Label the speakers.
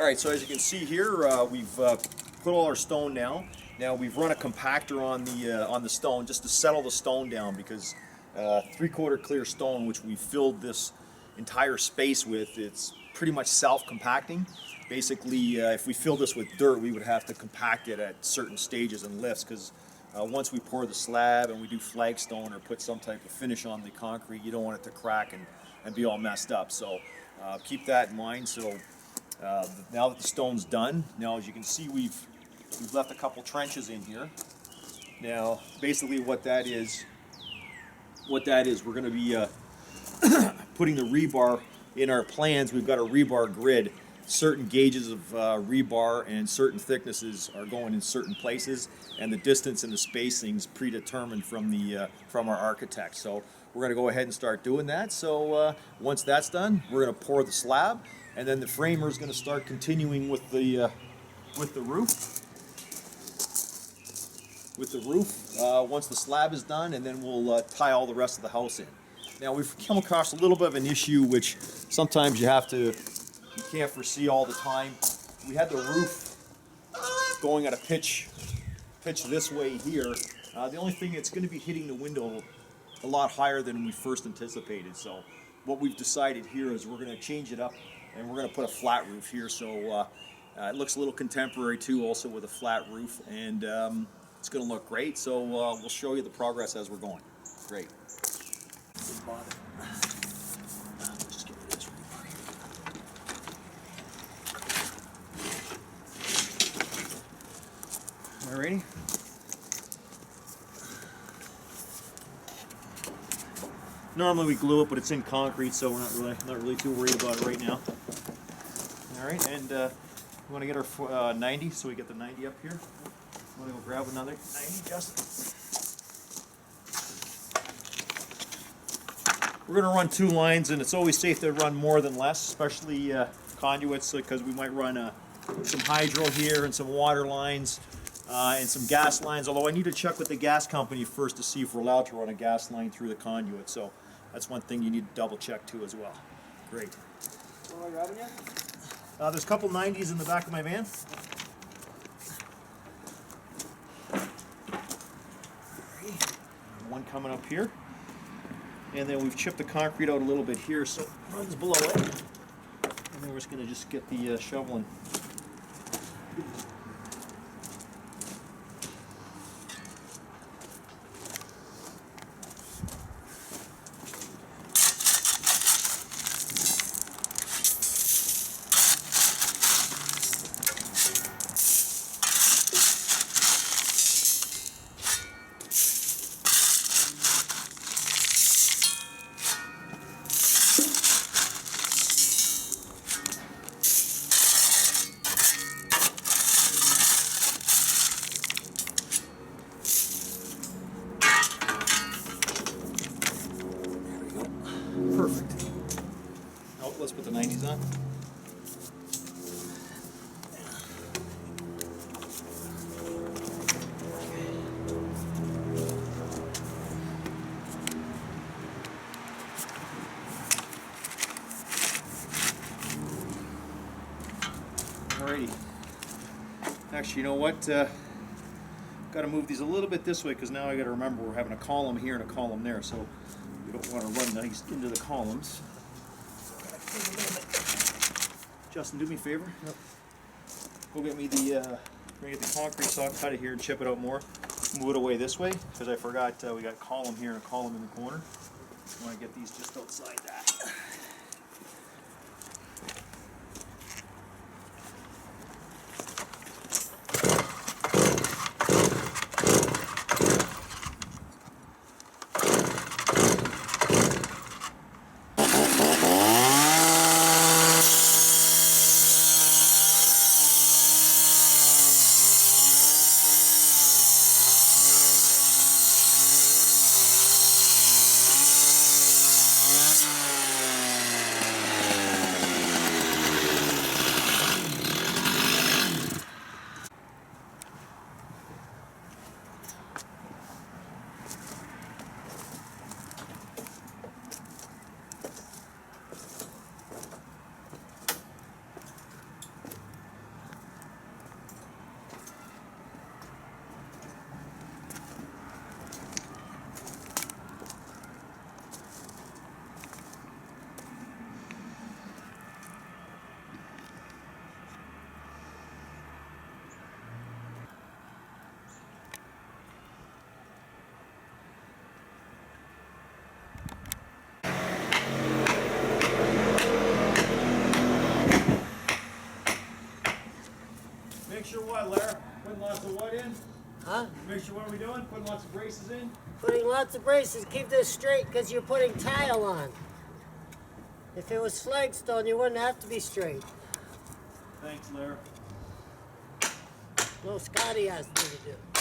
Speaker 1: All right, so as you can see here, we've put all our stone down. Now we've run a compactor on the stone just to settle the stone down, because 3/4 clear stone, which we filled this entire space with, it's pretty much self-compacting. Basically, if we fill this with dirt, we would have to compact it at certain stages and lifts, because once we pour the slab and we do flagstone or put some type of finish on the concrete, you don't want it to crack and be all messed up. So keep that in mind. So now that the stone's done, now as you can see, we've left a couple trenches in here. Now basically what that is, we're going to be putting the rebar in our plans. We've got a rebar grid. Certain gauges of rebar and certain thicknesses are going in certain places, and the distance and the spacing's predetermined from our architect. So we're going to go ahead and start doing that. So once that's done, we're going to pour the slab, and then the framer is going to start continuing with the roof. Once the slab is done, and then we'll tie all the rest of the house in. Now we've come across a little bit of an issue, which sometimes you can't foresee all the time. We had the roof going at a pitch this way here. The only thing, it's going to be hitting the window a lot higher than we first anticipated. So what we've decided here is we're going to change it up, and we're going to put a flat roof here. So it looks a little contemporary too, also with a flat roof, and it's going to look great. So we'll show you the progress as we're going. Great. Let's just get rid of this rebar here. Alrighty. Normally we glue it, but it's in concrete, so we're not really too worried about it right now. All right, and we want to get our 90, so we get the 90 up here. Want to go grab another 90, Justin? We're going to run 2 lines, and it's always safe to run more than less, especially conduits, because we might run some hydro here and some water lines and some gas lines, although I need to check with the gas company first to see if we're allowed to run a gas line through the conduit. So that's one thing you need to double check too as well. Great.
Speaker 2: What am I grabbing yet?
Speaker 1: There's a couple 90s in the back of my van. One coming up here. And then we've chipped the concrete out a little bit here so it runs below it. And then we're just going to get the shoveling. Perfect. Oh, let's put the 90s on. Alrighty. Actually, you know what? Got to move these a little bit this way, because now I got to remember we're having a column here and a column there, so we don't want to run these into the columns. Justin, do me a favor. Yep. Go get me the concrete saw, cut it here and chip it out more. Move it away this way, because I forgot we got a column here and a column in the corner. I want to get these just outside that. sure what, Larry? Putting lots of what in?
Speaker 3: Huh?
Speaker 1: Make sure what are we doing? Putting lots of braces in?
Speaker 3: Putting lots of braces. Keep this straight because you're putting tile on. If it was flagstone, you wouldn't have to be straight.
Speaker 1: Thanks, Larry.
Speaker 3: No, Scotty asked me to do.